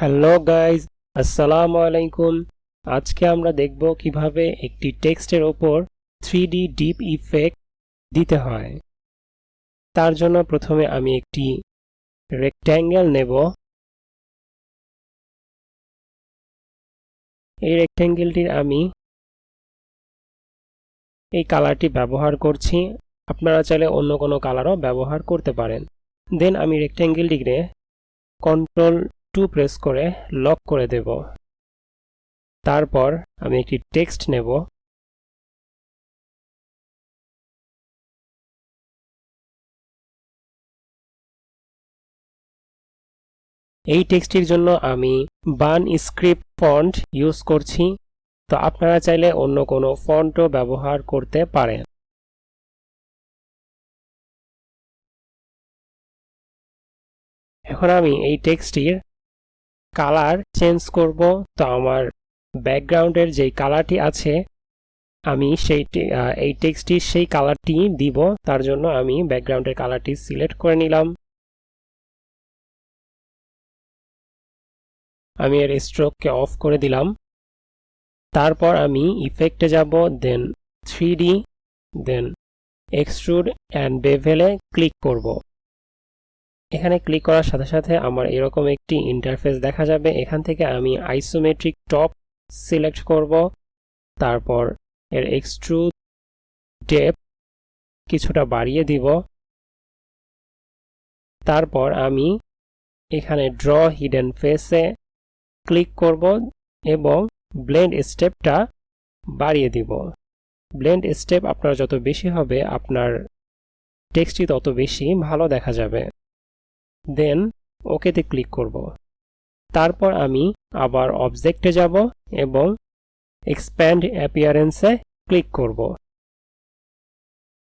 Hello guys, আসসালামু আলাইকুম। আজকে আমরা দেখব কিভাবে একটি টেক্সটের ওপর 3D ডিপ ইফেক্ট দিতে হয়। তার জন্য প্রথমে আমি একটি রেক্ট্যাঙ্গেল নেব। এই রেক্ট্যাঙ্গেলটির আমি এই কালারটি ব্যবহার করছি। আপনারা চাইলে অন্য কোনো কালারও ব্যবহার করতে পারেন। দেন আমি রেক্ট্যাঙ্গেলটিকে Ctrl+2 প্রেস করে লক করে দেব। তারপর আমি একটি টেক্সট নেব। এই টেক্সটটির জন্য আমি বান স্ক্রিপ্ট ফন্ট ইউজ করছি, তো আপনারা চাইলে অন্য কোনো ফন্টও ব্যবহার করতে পারেন। এখন আমি এই টেক্সটটির কালার চেঞ্জ করব। তো আমার ব্যাকগ্রাউন্ডের যেই কালারটি আছে আমি এই টেক্সটটির সেই কালারটি দিব। তার জন্য আমি ব্যাকগ্রাউন্ডের কালারটি সিলেক্ট করে নিলাম। আমি এর স্ট্রোককে অফ করে দিলাম। তারপর আমি ইফেক্টে যাব, then 3D, then extrude and বেভেলে ক্লিক করব। এখানে ক্লিক করার সাথে সাথে আমার এরকম একটি ইন্টারফেস দেখা যাবে। এখান থেকে আমি আইসোমেট্রিক টপ সিলেক্ট করব। তারপর এর এক্সট্রুড ডেপথ কিছুটা বাড়িয়ে দিব। তারপর আমি এখানে ড্র হিডেন ফেসে ক্লিক করব এবং ব্লেন্ড স্টেপটা বাড়িয়ে দিব। ব্লেন্ড স্টেপ আপনার যত বেশি হবে আপনার টেক্সটটি তত বেশি ভালো দেখা যাবে। দেন ওকেতে ক্লিক করব। তারপর আমি আবার অবজেক্টে যাব এবং এক্সপ্যান্ড অ্যাপিয়ারেন্সে ক্লিক করব।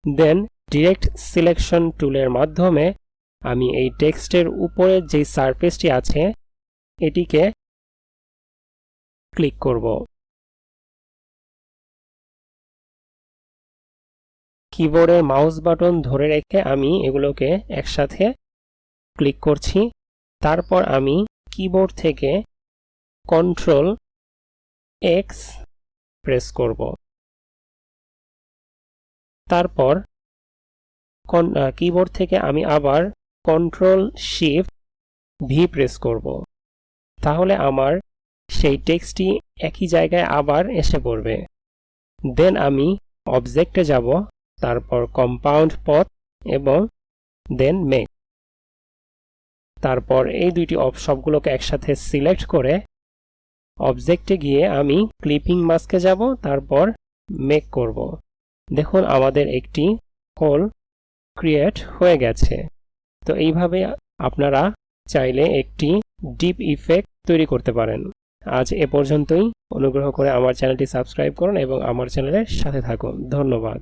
দেন ডিরেক্ট সিলেকশন টুলের মাধ্যমে আমি এই টেক্সটের উপরে যে সারফেসটি আছে এটিকে ক্লিক করব। কিবোর্ডের মাউস বাটন ধরে রেখে আমি এগুলোকে একসাথে ক্লিক করছি। তারপর আমি কিবোর্ড থেকে Ctrl+X প্রেস করব। তারপর কিবোর্ড থেকে আমি আবার Ctrl+Shift+V প্রেস করব। তাহলে আমার সেই টেক্সটটি একই জায়গায় আবার এসে পড়বে। দেন আমি অবজেক্টে যাব, তারপর কম্পাউন্ড পথ এবং দেন মেক। তারপর এই দুইটি সবগুলোকে একসাথে সিলেক্ট করে অবজেক্টে গিয়ে আমি ক্লিপিং মাস্কে যাব, তারপর মেক করব। দেখুন আমাদের একটি হোল ক্রিয়েট হয়ে গেছে। তো এইভাবে আপনারা চাইলে একটি ডিপ ইফেক্ট তৈরি করতে পারেন। আজ এ পর্যন্তই। অনুগ্রহ করে আমার চ্যানেলটি সাবস্ক্রাইব করুন এবং আমার চ্যানেলের সাথে থাকুন। ধন্যবাদ।